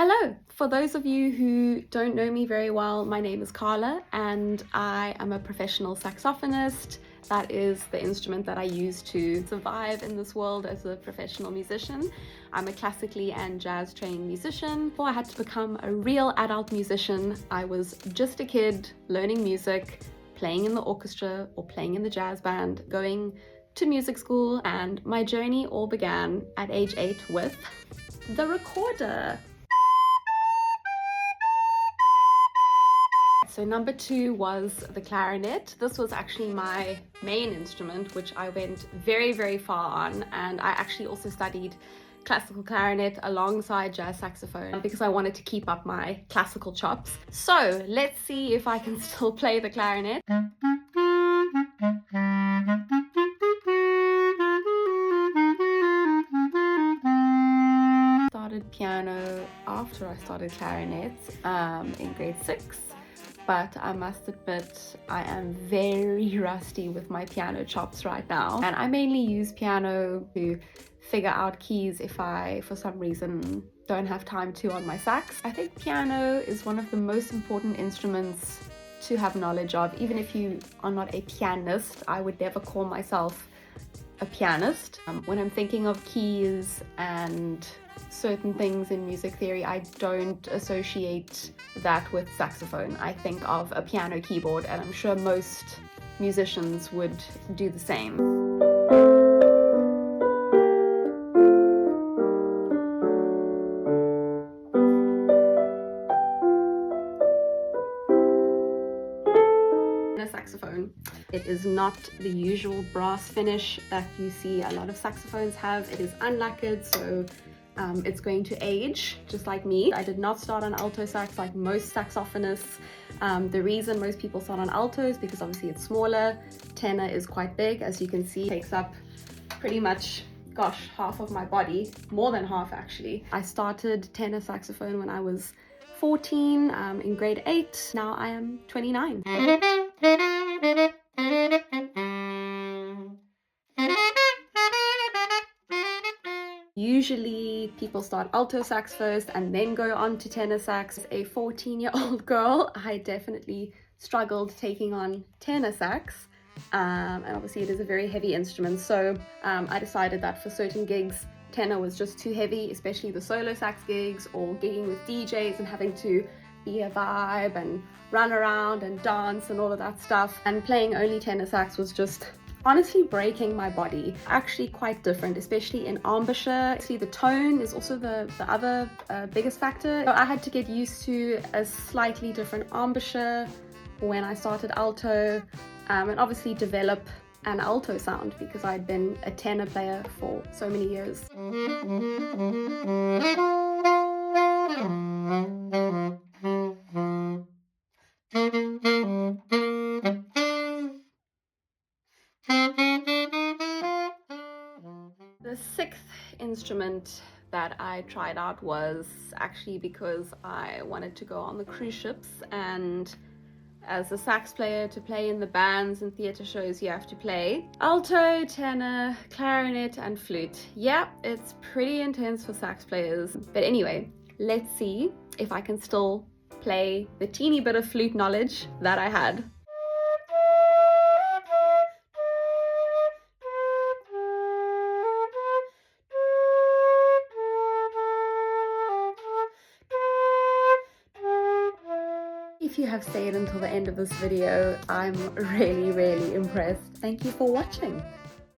Hello! For those of you who don't know me very well, my name is Carla and I am a professional saxophonist. That is the instrument that I use to survive in this world as a professional musician. I'm a classically and jazz trained musician. Before I had to become a real adult musician, I was just a kid learning music, playing in the orchestra or playing in the jazz band, going to music school, and my journey all began at age 8 with the recorder. So number 2 was the clarinet. This was actually my main instrument, which I went very far on, and I actually also studied classical clarinet alongside jazz saxophone because I wanted to keep up my classical chops. So let's see if I can still play the clarinet. Started piano after I started clarinet in grade 6. But I must admit I am very rusty with my piano chops right now, and I mainly use piano to figure out keys if I for some reason don't have time to on my sax. I think piano is one of the most important instruments to have knowledge of. Even if you are not a pianist, I would never call myself a pianist. When I'm thinking of keys and certain things in music theory, I don't associate that with saxophone. I think of a piano keyboard, and I'm sure most musicians would do the same. A saxophone, it is not the usual brass finish that you see a lot of saxophones have. It is unlacquered, so it's going to age just like me. I did not start on alto sax like most saxophonists. The reason most people start on alto is because obviously it's smaller. Tenor is quite big, as you can see. It takes up pretty much, gosh, half of my body, more than half actually. I started tenor saxophone when I was 14 in grade 8. Now I am 29. Usually people start alto sax first and then go on to tenor sax. As a 14-year-old girl, I definitely struggled taking on tenor sax. And obviously it is a very heavy instrument, so I decided that for certain gigs tenor was just too heavy, especially the solo sax gigs or gigging with DJs and having to be a vibe and run around and dance and all of that stuff. And playing only tenor sax was just honestly breaking my body. Actually quite different, especially in embouchure. See, the tone is also the other biggest factor. So I had to get used to a slightly different embouchure when I started alto, and obviously develop an alto sound because I'd been a tenor player for so many years. The 6th instrument that I tried out was actually because I wanted to go on the cruise ships, and as a sax player, to play in the bands and theatre shows, you have to play alto, tenor, clarinet and flute. Yeah, it's pretty intense for sax players. But anyway, let's see if I can still play the teeny bit of flute knowledge that I had. If you have stayed until the end of this video, I'm really impressed. Thank you for watching.